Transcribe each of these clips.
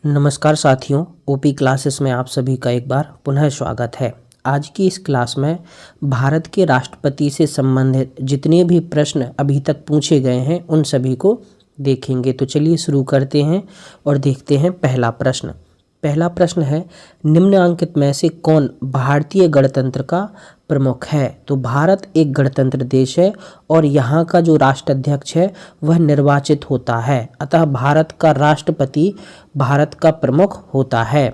नमस्कार साथियों, OP classes में आप सभी का एक बार पुनः स्वागत है। आज की इस क्लास में भारत के राष्ट्रपति से संबंधित जितने भी प्रश्न अभी तक पूछे गए हैं उन सभी को देखेंगे। तो चलिए शुरू करते हैं और देखते हैं पहला प्रश्न। पहला प्रश्न है, निम्नलिखित में से कौन भारतीय गणतंत्र का प्रमुख है? तो भारत एक गणतंत्र देश है और यहाँ का जो राष्ट्राध्यक्ष है वह निर्वाचित होता है, अतः भारत का राष्ट्रपति भारत का प्रमुख होता है।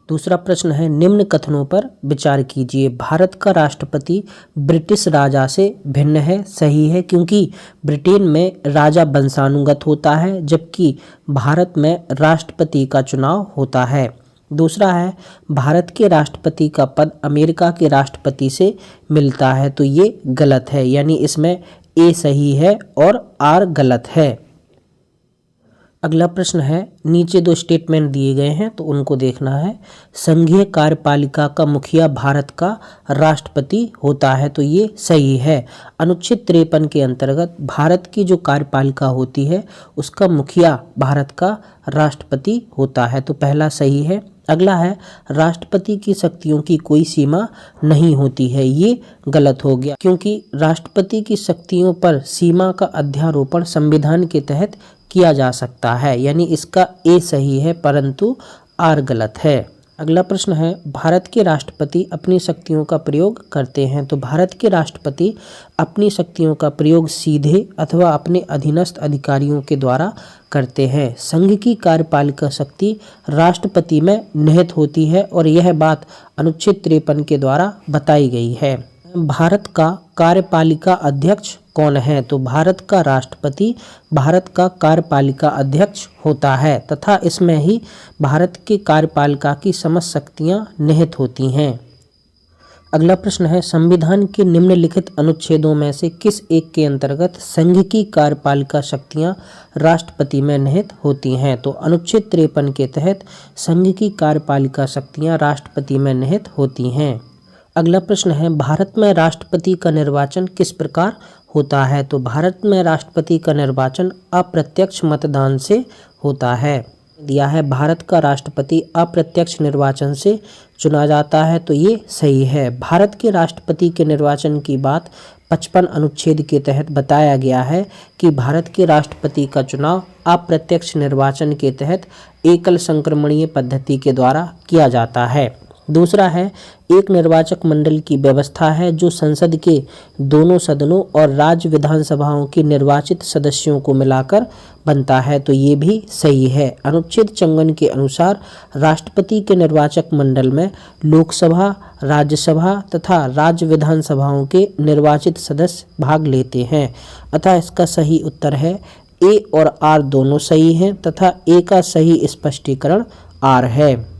दूसरा प्रश्न है, निम्न कथनों पर विचार कीजिए। भारत का राष्ट्रपति ब्रिटिश राजा से भिन्न है। सही है, क्योंकि ब्रिटेन में राजा वंशानुगत होता है जबकि भारत में राष्ट्रपति का चुनाव होता है। दूसरा है, भारत के राष्ट्रपति का पद अमेरिका के राष्ट्रपति से मिलता है। तो ये गलत है, यानी इसमें ए सही है और आर गलत है। अगला प्रश्न है, नीचे दो स्टेटमेंट दिए गए हैं तो उनको देखना है। संघीय कार्यपालिका का मुखिया भारत का राष्ट्रपति होता है। तो ये सही है। अनुच्छेद 53 के अंतर्गत भारत की जो कार्यपालिका होती है उसका मुखिया भारत का राष्ट्रपति होता है। तो पहला सही है। अगला है, राष्ट्रपति की शक्तियों की कोई सीमा नहीं होती है। ये गलत हो गया, क्योंकि राष्ट्रपति की शक्तियों पर सीमा का अध्यारोपण संविधान के तहत किया जा सकता है, यानी इसका ए सही है परंतु आर गलत है। अगला प्रश्न है, भारत के राष्ट्रपति अपनी शक्तियों का प्रयोग करते हैं। तो भारत के राष्ट्रपति अपनी शक्तियों का प्रयोग सीधे अथवा अपने अधीनस्थ अधिकारियों के द्वारा करते हैं। संघ की कार्यपालिका शक्ति राष्ट्रपति में निहित होती है और यह बात अनुच्छेद 53 के द्वारा बताई गई है। भारत का कार्यपालिका अध्यक्ष कौन है? तो भारत का राष्ट्रपति भारत का कार्यपालिका अध्यक्ष होता है तथा इसमें ही भारत के कार्यपालिका की समस्त शक्तियां निहित होती हैं। अगला प्रश्न है, संविधान के निम्नलिखित अनुच्छेदों में से किस एक के अंतर्गत संघ की कार्यपालिका शक्तियां राष्ट्रपति में निहित होती हैं? तो अनुच्छेद 53 के तहत संघ की कार्यपालिका शक्तियां राष्ट्रपति में निहित होती हैं। अगला प्रश्न है, भारत में राष्ट्रपति का निर्वाचन किस प्रकार होता है? तो भारत में राष्ट्रपति का निर्वाचन अप्रत्यक्ष मतदान से होता है। दिया है, भारत का राष्ट्रपति अप्रत्यक्ष निर्वाचन से चुना जाता है। तो ये सही है। भारत के राष्ट्रपति के निर्वाचन की बात 55 अनुच्छेद के तहत बताया गया है कि भारत के राष्ट्रपति का चुनाव अप्रत्यक्ष निर्वाचन के तहत एकल संक्रमणीय पद्धति के द्वारा किया जाता है। दूसरा है, एक निर्वाचक मंडल की व्यवस्था है जो संसद के दोनों सदनों और राज्य विधानसभाओं के निर्वाचित सदस्यों को मिलाकर बनता है। तो ये भी सही है। अनुच्छेद 54 के अनुसार राष्ट्रपति के निर्वाचक मंडल में लोकसभा, राज्यसभा तथा राज्य विधानसभाओं के निर्वाचित सदस्य भाग लेते हैं, अतः इसका सही उत्तर है ए और आर दोनों सही हैं तथा ए का सही स्पष्टीकरण आर है।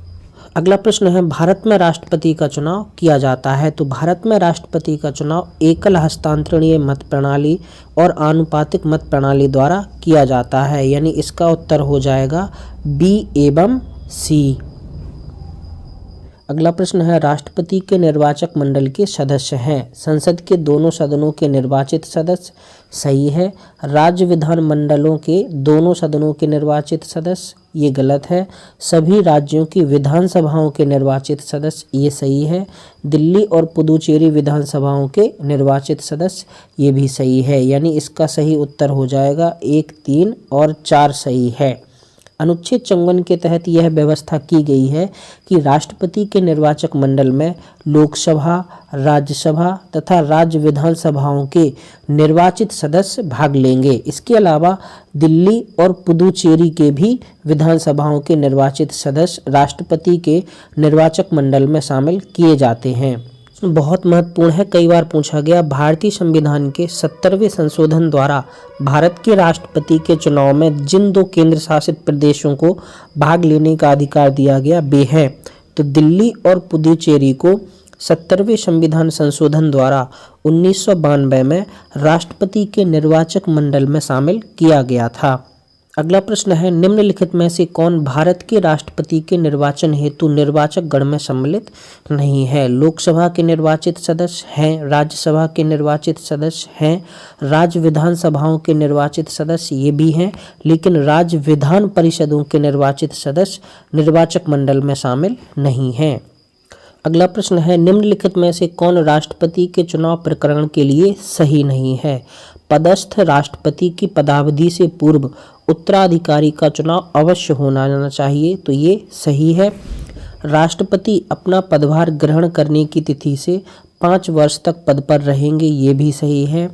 अगला प्रश्न है, भारत में राष्ट्रपति का चुनाव किया जाता है। तो भारत में राष्ट्रपति का चुनाव एकल हस्तांतरणीय मत प्रणाली और आनुपातिक मत प्रणाली द्वारा किया जाता है, यानी इसका उत्तर हो जाएगा बी एवं सी। अगला प्रश्न है, राष्ट्रपति के निर्वाचक मंडल के सदस्य हैं संसद के दोनों सदनों के निर्वाचित सदस्य। सही है। राज्य विधान मंडलों के दोनों सदनों के निर्वाचित सदस्य। ये गलत है। सभी राज्यों की विधानसभाओं के निर्वाचित सदस्य। ये सही है। दिल्ली और पुदुचेरी विधानसभाओं के निर्वाचित सदस्य। ये भी सही है, यानी इसका सही उत्तर हो जाएगा 1, 3 और 4 सही है। अनुच्छेद 54 के तहत यह व्यवस्था की गई है कि राष्ट्रपति के निर्वाचक मंडल में लोकसभा, राज्यसभा तथा राज्य विधानसभाओं के निर्वाचित सदस्य भाग लेंगे। इसके अलावा दिल्ली और पुदुचेरी के भी विधानसभाओं के निर्वाचित सदस्य राष्ट्रपति के निर्वाचक मंडल में शामिल किए जाते हैं। बहुत महत्वपूर्ण है, कई बार पूछा गया। भारतीय संविधान के 70वें संशोधन द्वारा भारत के राष्ट्रपति के चुनाव में जिन 2 केंद्र शासित प्रदेशों को भाग लेने का अधिकार दिया गया वे हैं, तो दिल्ली और पुदुचेरी को 70वें संविधान संशोधन द्वारा 1992 में राष्ट्रपति के निर्वाचक मंडल में शामिल किया गया था। अगला प्रश्न है, निम्नलिखित में से कौन भारत के राष्ट्रपति के निर्वाचन हेतु निर्वाचक गण में सम्मिलित नहीं है? लोकसभा के निर्वाचित सदस्य हैं, राज्यसभा के निर्वाचित सदस्य हैं, राज्य विधानसभाओं के निर्वाचित सदस्य ये भी हैं, लेकिन राज्य विधान परिषदों के निर्वाचित सदस्य निर्वाचक मंडल में शामिल नहीं हैं। अगला प्रश्न है, निम्नलिखित में से कौन राष्ट्रपति के चुनाव प्रकरण के लिए सही नहीं है? पदस्थ राष्ट्रपति की पदावधि से पूर्व उत्तराधिकारी का चुनाव अवश्य होना चाहिए, तो ये सही है। राष्ट्रपति अपना पदभार ग्रहण करने की तिथि से 5 वर्ष तक पद पर रहेंगे, ये भी सही है।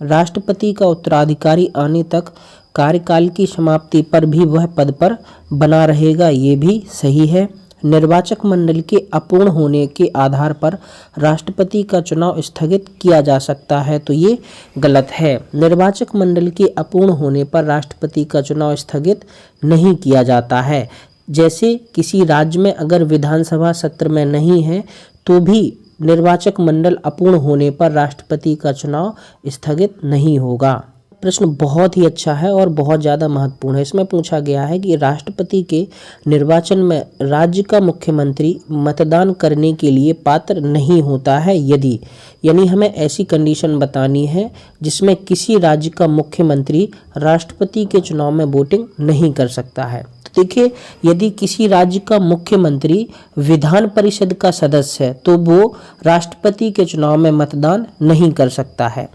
राष्ट्रपति का उत्तराधिकारी आने तक कार्यकाल की समाप्ति पर भी वह पद पर बना रहेगा, ये भी सही है। निर्वाचक मंडल के अपूर्ण होने के आधार पर राष्ट्रपति का चुनाव स्थगित किया जा सकता है, तो ये गलत है। निर्वाचक मंडल के अपूर्ण होने पर राष्ट्रपति का चुनाव स्थगित नहीं किया जाता है। जैसे किसी राज्य में अगर विधानसभा सत्र में नहीं है तो भी निर्वाचक मंडल अपूर्ण होने पर राष्ट्रपति का चुनाव स्थगित नहीं होगा। प्रश्न बहुत ही अच्छा है और बहुत ज़्यादा महत्वपूर्ण है। इसमें पूछा गया है कि राष्ट्रपति के निर्वाचन में राज्य का मुख्यमंत्री मतदान करने के लिए पात्र नहीं होता है यदि, यानी हमें ऐसी कंडीशन बतानी है जिसमें किसी राज्य का मुख्यमंत्री राष्ट्रपति के चुनाव में वोटिंग नहीं कर सकता है। तो देखिए, यदि किसी राज्य का मुख्यमंत्री विधान परिषद का सदस्य है तो वो राष्ट्रपति के चुनाव में मतदान नहीं कर सकता है।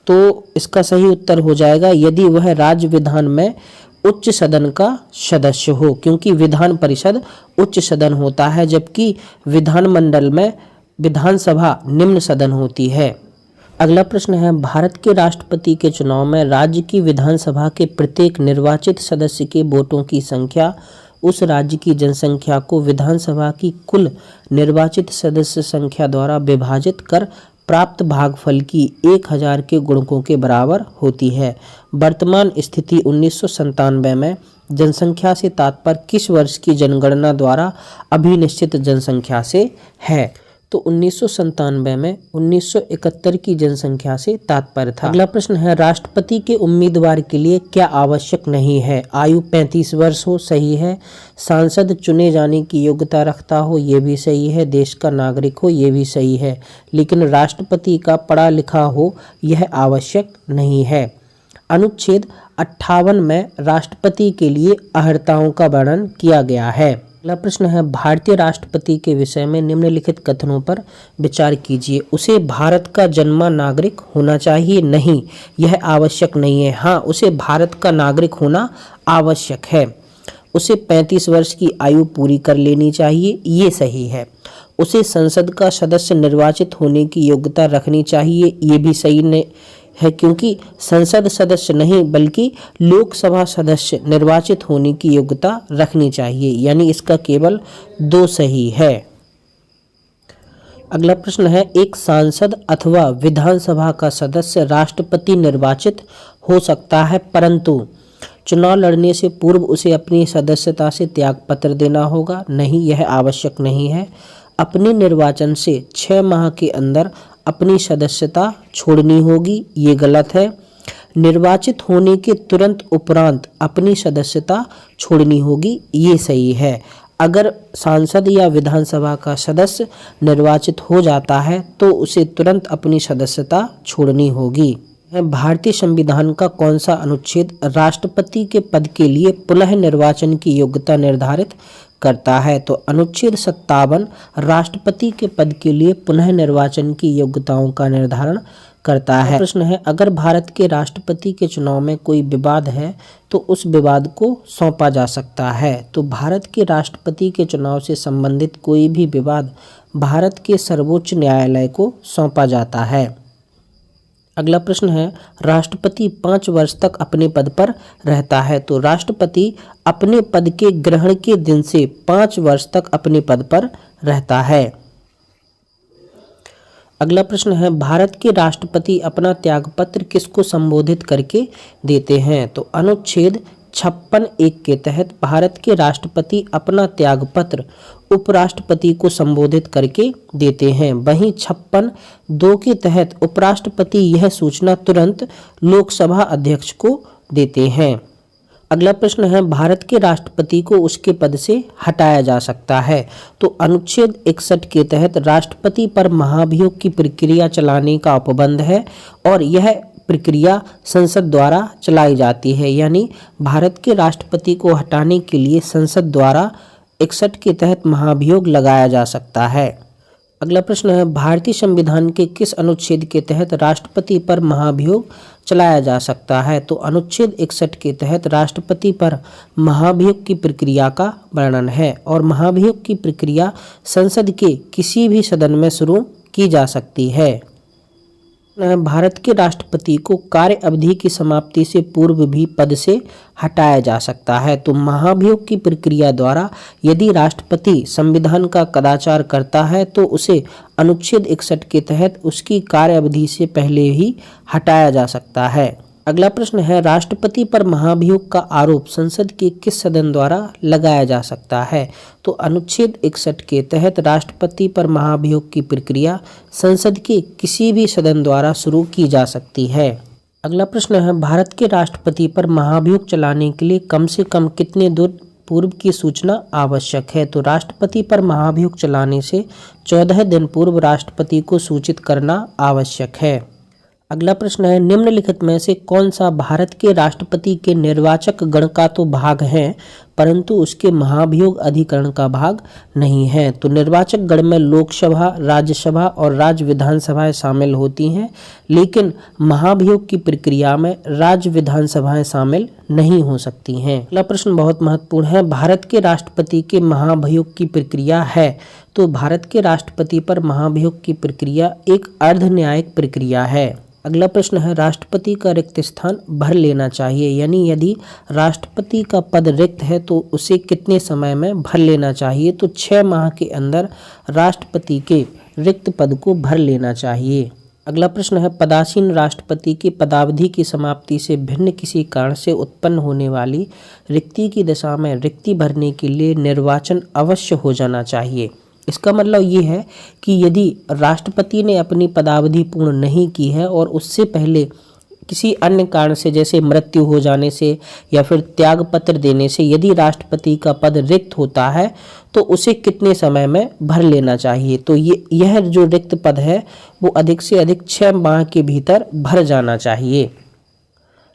तो इसका सही उत्तर हो जाएगा यदि वह राज्य विधान में उच्च सदन का सदस्य हो, क्योंकि विधान परिषद उच्च सदन होता है जबकि विधानमंडल में विधानसभा निम्न सदन होती है। अगला प्रश्न है, भारत के राष्ट्रपति के चुनाव में राज्य की विधानसभा के प्रत्येक निर्वाचित सदस्य के वोटों की संख्या उस राज्य की जनसंख्या को विधानसभा की कुल निर्वाचित सदस्य संख्या द्वारा विभाजित कर प्राप्त भागफल की 1000 के गुणकों के बराबर होती है। वर्तमान स्थिति 1997 में जनसंख्या से तात्पर्य किस वर्ष की जनगणना द्वारा अभिनिश्चित जनसंख्या से है? तो 1997 में 1971 की जनसंख्या से तात्पर्य था। अगला प्रश्न है, राष्ट्रपति के उम्मीदवार के लिए क्या आवश्यक नहीं है? आयु 35 वर्ष हो, सही है। सांसद चुने जाने की योग्यता रखता हो, ये भी सही है। देश का नागरिक हो, ये भी सही है। लेकिन राष्ट्रपति का पढ़ा लिखा हो, यह आवश्यक नहीं है। अनुच्छेद 58 में राष्ट्रपति के लिए अर्हताओं का वर्णन किया गया है। अगला प्रश्न है, भारतीय राष्ट्रपति के विषय में निम्नलिखित कथनों पर विचार कीजिए। उसे भारत का जन्मा नागरिक होना चाहिए? नहीं, यह आवश्यक नहीं है। हाँ, उसे भारत का नागरिक होना आवश्यक है। उसे 35 वर्ष की आयु पूरी कर लेनी चाहिए, ये सही है। उसे संसद का सदस्य निर्वाचित होने की योग्यता रखनी चाहिए, ये भी सही नहीं है, क्योंकि संसद सदस्य नहीं बल्कि लोकसभा सदस्य निर्वाचित होने की योग्यता रखनी चाहिए, यानी इसका केवल 2 सही है। अगला प्रश्न है, एक सांसद अथवा विधानसभा का सदस्य राष्ट्रपति निर्वाचित हो सकता है परंतु चुनाव लड़ने से पूर्व उसे अपनी सदस्यता से त्यागपत्र देना होगा? नहीं, यह आवश्यक नहीं है। अपने निर्वाचन से 6 माह के अंदर अपनी सदस्यता छोड़नी होगी, ये गलत है। निर्वाचित होने के तुरंत उपरांत अपनी सदस्यता छोड़नी होगी, ये सही है। अगर सांसद या विधानसभा का सदस्य निर्वाचित हो जाता है तो उसे तुरंत अपनी सदस्यता छोड़नी होगी। भारतीय संविधान का कौन सा अनुच्छेद राष्ट्रपति के पद के लिए पुनः निर्वाचन की योग्यता निर्धारित करता है? तो अनुच्छेद 57 राष्ट्रपति के पद के लिए पुनः निर्वाचन की योग्यताओं का निर्धारण करता है। प्रश्न है, अगर भारत के राष्ट्रपति के चुनाव में कोई विवाद है तो उस विवाद को सौंपा जा सकता है? तो भारत के राष्ट्रपति के चुनाव से संबंधित कोई भी विवाद भारत के सर्वोच्च न्यायालय को सौंपा जाता है। अगला प्रश्न है, राष्ट्रपति 5 वर्ष तक अपने पद पर रहता है? तो राष्ट्रपति अपने पद के ग्रहण के दिन से 5 वर्ष तक अपने पद पर रहता है। अगला प्रश्न है, भारत के राष्ट्रपति अपना त्यागपत्र किसको संबोधित करके देते हैं? तो अनुच्छेद 56(1) के तहत भारत के राष्ट्रपति अपना त्यागपत्र उपराष्ट्रपति को संबोधित करके देते हैं। वहीं 56(2) के तहत उपराष्ट्रपति यह सूचना तुरंत लोकसभा अध्यक्ष को देते हैं। अगला प्रश्न है, भारत के राष्ट्रपति को उसके पद से हटाया जा सकता है। तो अनुच्छेद 61 के तहत राष्ट्रपति पर महाभियोग की प्रक्रिया चलाने का उपबंध है और यह प्रक्रिया संसद द्वारा चलाई जाती है। यानी भारत के राष्ट्रपति को हटाने के लिए संसद द्वारा 61 के तहत महाभियोग लगाया जा सकता है। अगला प्रश्न है, भारतीय संविधान के किस अनुच्छेद के तहत राष्ट्रपति पर महाभियोग चलाया जा सकता है। तो अनुच्छेद 61 के तहत राष्ट्रपति पर महाभियोग की प्रक्रिया का वर्णन है और महाभियोग की प्रक्रिया संसद के किसी भी सदन में शुरू की जा सकती है। भारत के राष्ट्रपति को कार्य अवधि की समाप्ति से पूर्व भी पद से हटाया जा सकता है। तो महाभियोग की प्रक्रिया द्वारा यदि राष्ट्रपति संविधान का कदाचार करता है तो उसे अनुच्छेद 61 के तहत उसकी कार्य अवधि से पहले ही हटाया जा सकता है। अगला प्रश्न है, राष्ट्रपति पर महाभियोग का आरोप संसद के किस सदन द्वारा लगाया जा सकता है। तो अनुच्छेद 61 के तहत राष्ट्रपति पर महाभियोग की प्रक्रिया संसद के किसी भी सदन द्वारा शुरू की जा सकती है। अगला प्रश्न है, भारत के राष्ट्रपति पर महाभियोग चलाने के लिए कम से कम कितने दिन पूर्व की सूचना आवश्यक है। तो राष्ट्रपति पर महाभियोग चलाने से 14 दिन पूर्व राष्ट्रपति को सूचित करना आवश्यक है। अगला प्रश्न है, निम्नलिखित में से कौन सा भारत के राष्ट्रपति के निर्वाचक गण का तो भाग है परंतु उसके महाभियोग अधिकरण का भाग नहीं है। तो निर्वाचक गण में लोकसभा, राज्यसभा और राज्य विधानसभाएं शामिल होती हैं, लेकिन महाभियोग की प्रक्रिया में राज्य विधानसभाएं शामिल नहीं हो सकती हैं। अगला प्रश्न बहुत महत्वपूर्ण है, भारत के राष्ट्रपति के महाभियोग की प्रक्रिया है। तो भारत के राष्ट्रपति पर महाभियोग की प्रक्रिया एक अर्ध न्यायिक प्रक्रिया है। अगला प्रश्न है, राष्ट्रपति का रिक्त स्थान भर लेना चाहिए। यानी यदि राष्ट्रपति का पद रिक्त है तो उसे कितने समय में भर लेना चाहिए। तो 6 माह के अंदर राष्ट्रपति के रिक्त पद को भर लेना चाहिए। अगला प्रश्न है, पदासीन राष्ट्रपति की पदावधि की समाप्ति से भिन्न किसी कारण से उत्पन्न होने वाली रिक्ति की दशा में रिक्ति भरने के लिए निर्वाचन अवश्य हो जाना चाहिए। इसका मतलब ये है कि यदि राष्ट्रपति ने अपनी पदावधि पूर्ण नहीं की है और उससे पहले किसी अन्य कारण से जैसे मृत्यु हो जाने से या फिर त्याग पत्र देने से यदि राष्ट्रपति का पद रिक्त होता है तो उसे कितने समय में भर लेना चाहिए। तो यह जो रिक्त पद है वो अधिक से अधिक 6 माह के भीतर भर जाना चाहिए।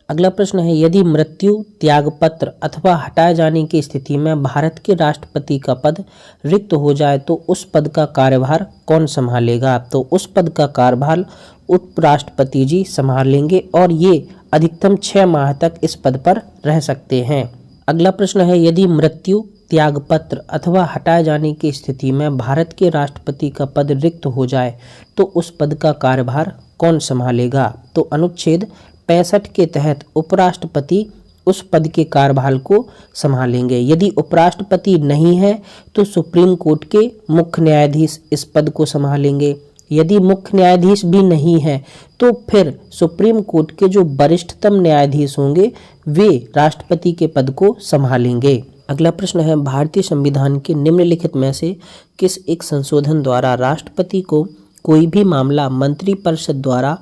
अगला प्रश्न है, यदि मृत्यु, त्यागपत्र अथवा हटाए जाने की स्थिति में भारत के राष्ट्रपति का पद रिक्त हो जाए तो उस पद का कार्यभार कौन संभालेगा। तो उस पद का कार्यभार उपराष्ट्रपति जी संभालेंगे और ये अधिकतम 6 माह तक इस पद पर रह सकते हैं। अगला प्रश्न है, यदि मृत्यु, त्यागपत्र अथवा हटाए जाने की स्थिति में भारत के राष्ट्रपति का पद रिक्त हो जाए तो उस पद का कार्यभार कौन संभालेगा। तो अनुच्छेद 65 के तहत उपराष्ट्रपति उस पद के कार्यभार को संभालेंगे। यदि उपराष्ट्रपति नहीं है तो सुप्रीम कोर्ट के मुख्य न्यायाधीश इस पद को संभालेंगे। यदि मुख्य न्यायाधीश भी नहीं है तो फिर सुप्रीम कोर्ट के जो वरिष्ठतम न्यायाधीश होंगे वे राष्ट्रपति के पद को संभालेंगे। अगला प्रश्न है, भारतीय संविधान के निम्नलिखित में से किस एक संशोधन द्वारा राष्ट्रपति को कोई भी मामला मंत्रिपरिषद द्वारा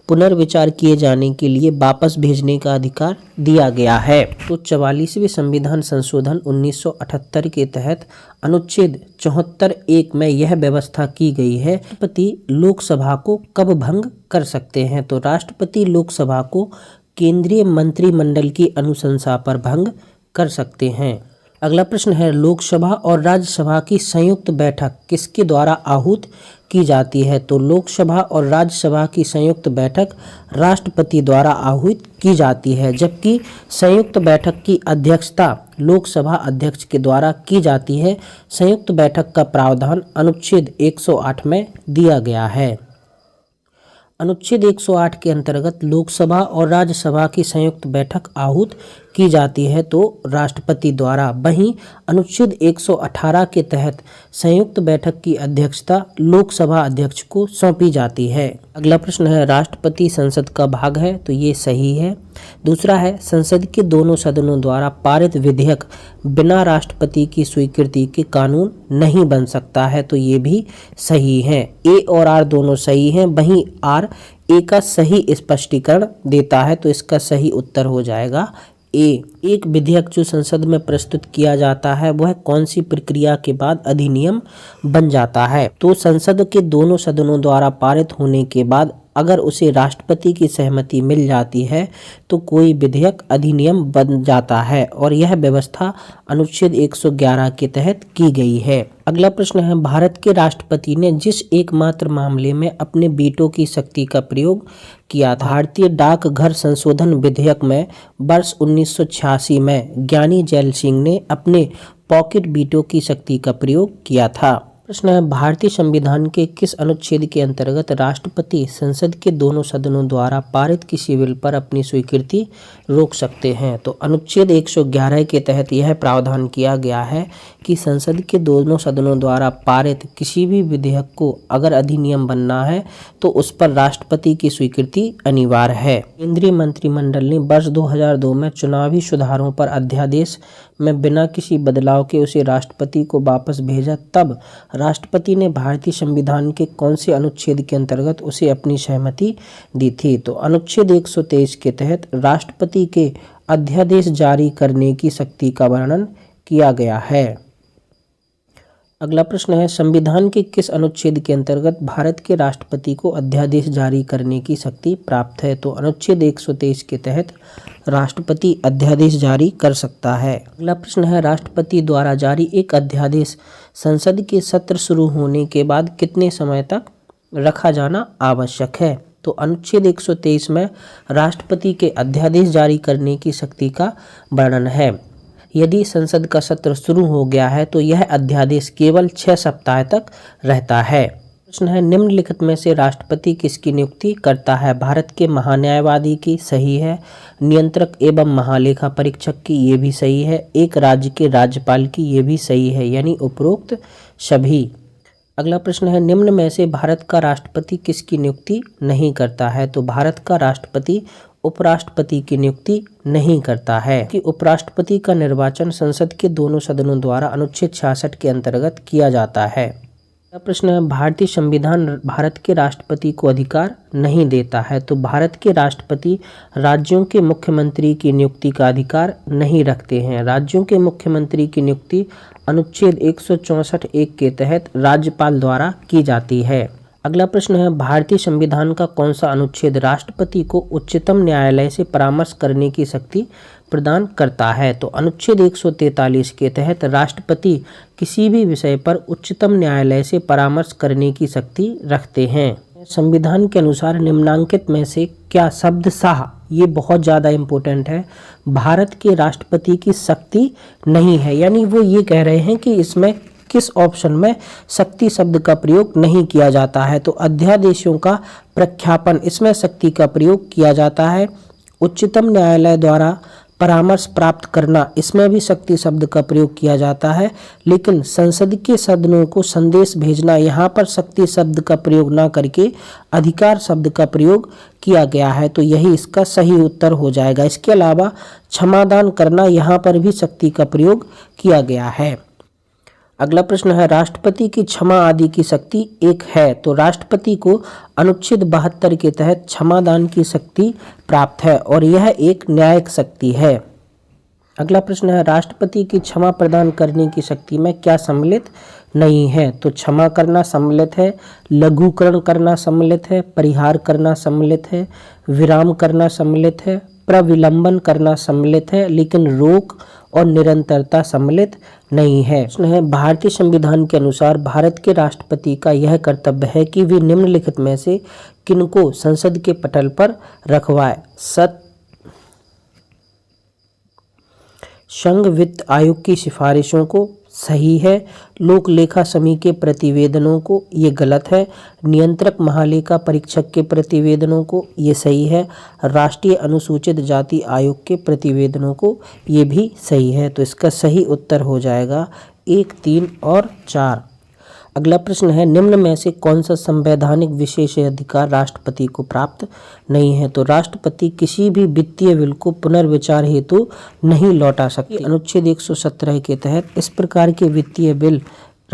पुनर्विचार किए जाने के लिए वापस भेजने का अधिकार दिया गया है। तो 44वें संविधान संशोधन 1978 के तहत अनुच्छेद 74(1) में यह व्यवस्था की गई है, राष्ट्रपति लोकसभा को कब भंग कर सकते हैं। तो राष्ट्रपति लोकसभा को केंद्रीय मंत्रिमंडल की अनुशंसा पर भंग कर सकते हैं। अगला प्रश्न है, लोकसभा और राज्यसभा की संयुक्त बैठक किसके द्वारा आहूत की जाती है। तो लोकसभा और राज्यसभा की संयुक्त बैठक राष्ट्रपति द्वारा आहूत की जाती है, जबकि संयुक्त बैठक की अध्यक्षता लोकसभा अध्यक्ष के द्वारा की जाती है। संयुक्त बैठक का प्रावधान अनुच्छेद 108 में दिया गया है। अनुच्छेद 108 के अंतर्गत लोकसभा और राज्यसभा की संयुक्त बैठक आहूत की जाती है तो राष्ट्रपति द्वारा। वहीं अनुच्छेद 118 के तहत संयुक्त बैठक की अध्यक्षता लोकसभा अध्यक्ष को सौंपी जाती है। अगला प्रश्न है, राष्ट्रपति संसद का भाग है। तो ये सही है। दूसरा है, संसद के दोनों सदनों द्वारा पारित विधेयक बिना राष्ट्रपति की स्वीकृति के कानून नहीं बन सकता है। तो ये भी सही है। ए और आर दोनों सही हैं। वहीं आर ए का सही स्पष्टीकरण देता है तो इसका सही उत्तर हो जाएगा एक विधेयक जो संसद में प्रस्तुत किया जाता है वह कौन सी प्रक्रिया के बाद अधिनियम बन जाता है? तो संसद के दोनों सदनों द्वारा पारित होने के बाद अगर उसे राष्ट्रपति की सहमति मिल जाती है तो कोई विधेयक अधिनियम बन जाता है और यह व्यवस्था अनुच्छेद 111 के तहत की गई है। अगला प्रश्न है, भारत के राष्ट्रपति ने जिस एकमात्र मामले में अपने वीटो की शक्ति का प्रयोग किया था, भारतीय डाकघर संशोधन विधेयक में वर्ष 1986 में ज्ञानी जैल सिंह ने अपने पॉकेट वीटो की शक्ति का प्रयोग किया था। प्रश्न है, भारतीय संविधान के किस अनुच्छेद के अंतर्गत राष्ट्रपति संसद के दोनों सदनों द्वारा पारित किसी बिल पर अपनी स्वीकृति रोक सकते हैं? तो अनुच्छेद 111 के तहत यह प्रावधान किया गया है कि संसद के दोनों सदनों द्वारा पारित किसी भी विधेयक को अगर अधिनियम बनना है तो उस पर राष्ट्रपति की स्वीकृति अनिवार्य है। केंद्रीय मंत्रिमंडल ने वर्ष 2002 में चुनावी सुधारों पर अध्यादेश में बिना किसी बदलाव के उसे राष्ट्रपति को वापस भेजा, तब राष्ट्रपति ने भारतीय संविधान के कौन से अनुच्छेद के अंतर्गत उसे अपनी सहमति दी थी? तो अनुच्छेद 123 के तहत राष्ट्रपति के अध्यादेश जारी करने की शक्ति का वर्णन किया गया है। अगला प्रश्न है, संविधान के किस अनुच्छेद के अंतर्गत भारत के राष्ट्रपति को अध्यादेश जारी करने की शक्ति प्राप्त है? तो अनुच्छेद 123 के तहत राष्ट्रपति अध्यादेश जारी कर सकता है। अगला प्रश्न है, राष्ट्रपति द्वारा जारी एक अध्यादेश संसद के सत्र शुरू होने के बाद कितने समय तक रखा जाना आवश्यक है? तो अनुच्छेद 123 में राष्ट्रपति के अध्यादेश जारी करने की शक्ति का वर्णन है। यदि संसद का सत्र शुरू हो गया है तो यह अध्यादेश केवल 6 सप्ताह तक रहता है। प्रश्न है, निम्नलिखित में से राष्ट्रपति किसकी नियुक्ति करता है? भारत के महान्यायवादी की, सही है। नियंत्रक एवं महालेखा परीक्षक की, ये भी सही है। एक राज्य के राज्यपाल की, ये भी सही है, यानी उपरोक्त सभी। अगला प्रश्न है, निम्न में से भारत का राष्ट्रपति किसकी नियुक्ति नहीं करता है? तो भारत का राष्ट्रपति उपराष्ट्रपति की नियुक्ति नहीं करता है कि उपराष्ट्रपति का निर्वाचन संसद के दोनों सदनों द्वारा अनुच्छेद 66 के अंतर्गत किया जाता है। अगला प्रश्न है, भारतीय संविधान भारत के राष्ट्रपति को अधिकार नहीं देता है। तो भारत के राष्ट्रपति राज्यों के मुख्यमंत्री की नियुक्ति का अधिकार नहीं रखते हैं। राज्यों के मुख्यमंत्री की नियुक्ति अनुच्छेद 164(1) के तहत राज्यपाल द्वारा की जाती है। अगला प्रश्न है, भारतीय संविधान का कौन सा अनुच्छेद राष्ट्रपति को उच्चतम न्यायालय से परामर्श करने की शक्ति प्रदान करता है? तो अनुच्छेद 143 के तहत राष्ट्रपति किसी भी विषय पर उच्चतम न्यायालय से परामर्श करने की शक्ति रखते हैं। संविधान के अनुसार निम्नांकित में से क्या शब्दशः, ये बहुत ज़्यादा इम्पोर्टेंट है, भारत के राष्ट्रपति की शक्ति नहीं है? यानी वो ये कह रहे हैं कि इसमें किस ऑप्शन में शक्ति शब्द का प्रयोग नहीं किया जाता है? तो अध्यादेशों का प्रख्यापन, इसमें शक्ति का प्रयोग किया जाता है। उच्चतम न्यायालय द्वारा परामर्श प्राप्त करना, इसमें भी शक्ति शब्द का प्रयोग किया जाता है। लेकिन संसद के सदनों को संदेश भेजना, यहाँ पर शक्ति शब्द का प्रयोग ना करके अधिकार शब्द का प्रयोग किया गया है, तो यही इसका सही उत्तर हो जाएगा। इसके अलावा क्षमादान करना, यहाँ पर भी शक्ति का प्रयोग किया गया है। अगला प्रश्न है, राष्ट्रपति की क्षमा आदि की शक्ति एक है। तो राष्ट्रपति को अनुच्छेद 72 के तहत क्षमादान की शक्ति प्राप्त है और यह एक न्यायिक शक्ति है। अगला प्रश्न है, राष्ट्रपति की क्षमा प्रदान करने की शक्ति में क्या सम्मिलित नहीं है? तो क्षमा करना सम्मिलित है, लघुकरण करना सम्मिलित है, परिहार करना सम्मिलित है, विराम करना सम्मिलित है, प्रविलंबन करना सम्मिलित है, लेकिन रोक और निरंतरता सम्मिलित नहीं है। प्रश्न है, भारतीय संविधान के अनुसार भारत के राष्ट्रपति का यह कर्तव्य है कि वे निम्नलिखित में से किनको संसद के पटल पर रखवाए? संघ वित्त आयोग की सिफारिशों को, सही है। लोक लेखा समिति के प्रतिवेदनों को, ये गलत है। नियंत्रक महालेखा परीक्षक के प्रतिवेदनों को, ये सही है। राष्ट्रीय अनुसूचित जाति आयोग के प्रतिवेदनों को, ये भी सही है। तो इसका सही उत्तर हो जाएगा 1, 3 और 4। अगला प्रश्न है, निम्न में से कौन सा संवैधानिक विशेषाधिकार राष्ट्रपति को प्राप्त नहीं है? तो राष्ट्रपति किसी भी वित्तीय बिल को पुनर्विचार हेतु नहीं लौटा सकते। अनुच्छेद 117 के तहत इस प्रकार के वित्तीय बिल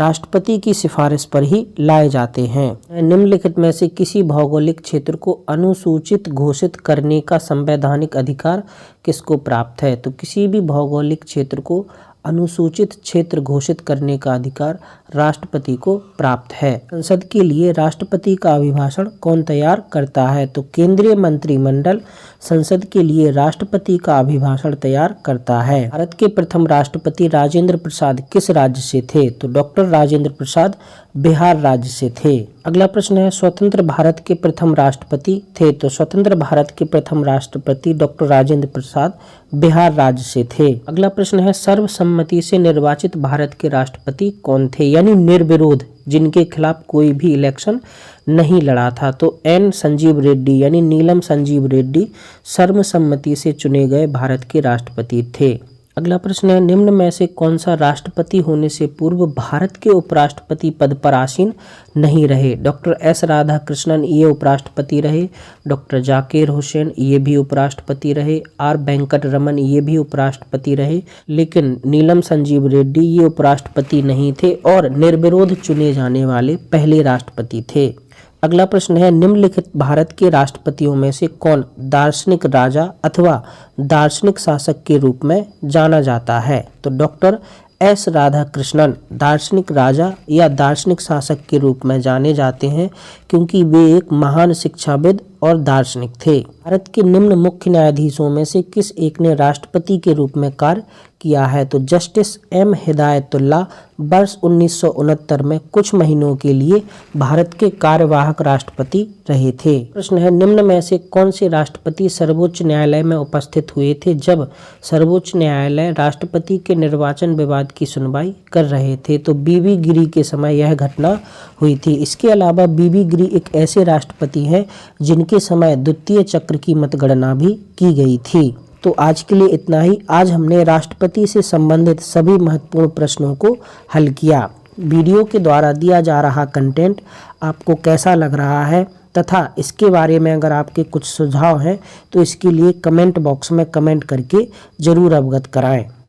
राष्ट्रपति की सिफारिश पर ही लाए जाते हैं। निम्नलिखित में से किसी भौगोलिक क्षेत्र को अनुसूचित घोषित करने का संवैधानिक अधिकार किसको प्राप्त है? तो किसी भी भौगोलिक क्षेत्र को अनुसूचित क्षेत्र घोषित करने का अधिकार राष्ट्रपति को प्राप्त है। संसद के लिए राष्ट्रपति का अभिभाषण कौन तैयार करता है? तो केंद्रीय मंत्रिमंडल संसद के लिए राष्ट्रपति का अभिभाषण तैयार करता है। भारत के प्रथम राष्ट्रपति राजेंद्र प्रसाद किस राज्य से थे? तो डॉक्टर राजेंद्र प्रसाद बिहार राज्य से थे। अगला प्रश्न है, स्वतंत्र भारत के प्रथम राष्ट्रपति थे? तो स्वतंत्र भारत के प्रथम राष्ट्रपति डॉक्टर राजेंद्र प्रसाद बिहार राज्य से थे। अगला प्रश्न है, सर्वसम्मति से निर्वाचित भारत के राष्ट्रपति कौन थे? यानी निर्विरोध, जिनके खिलाफ कोई भी इलेक्शन नहीं लड़ा था। तो एन संजीव रेड्डी यानी नीलम संजीव रेड्डी सर्वसम्मति से चुने गए भारत के राष्ट्रपति थे। अगला प्रश्न है, निम्न में से कौन सा राष्ट्रपति होने से पूर्व भारत के उपराष्ट्रपति पद पर आसीन नहीं रहे? डॉक्टर एस राधाकृष्णन ये उपराष्ट्रपति रहे, डॉक्टर जाकिर हुसैन ये भी उपराष्ट्रपति रहे, आर वेंकट रमन ये भी उपराष्ट्रपति रहे, लेकिन नीलम संजीव रेड्डी ये उपराष्ट्रपति नहीं थे और निर्विरोध चुने जाने वाले पहले राष्ट्रपति थे। अगला प्रश्न है, निम्नलिखित भारत के राष्ट्रपतियों में से कौन दार्शनिक राजा अथवा दार्शनिक शासक के रूप में जाना जाता है? तो डॉक्टर एस राधाकृष्णन दार्शनिक राजा या दार्शनिक शासक के रूप में जाने जाते हैं क्योंकि वे एक महान शिक्षाविद और दार्शनिक थे। भारत के निम्न मुख्य न्यायाधीशों में से किस एक ने राष्ट्रपति के रूप में कार्य किया है? तो जस्टिस एम हिदायतुल्लाह वर्ष 1969 में कुछ महीनों के लिए भारत के कार्यवाहक राष्ट्रपति रहे थे। प्रश्न है, निम्न में से कौन से राष्ट्रपति सर्वोच्च न्यायालय में उपस्थित हुए थे जब सर्वोच्च न्यायालय राष्ट्रपति के निर्वाचन विवाद की सुनवाई कर रहे थे? तो बीबी गिरी के समय यह घटना हुई थी। इसके अलावा बीबी गिरी एक ऐसे राष्ट्रपति हैं जिनके समय द्वितीय चक्र की मतगणना भी की गई थी। तो आज के लिए इतना ही। आज हमने राष्ट्रपति से संबंधित सभी महत्वपूर्ण प्रश्नों को हल किया। वीडियो के द्वारा दिया जा रहा कंटेंट आपको कैसा लग रहा है तथा इसके बारे में अगर आपके कुछ सुझाव हैं तो इसके लिए कमेंट बॉक्स में कमेंट करके ज़रूर अवगत कराएं।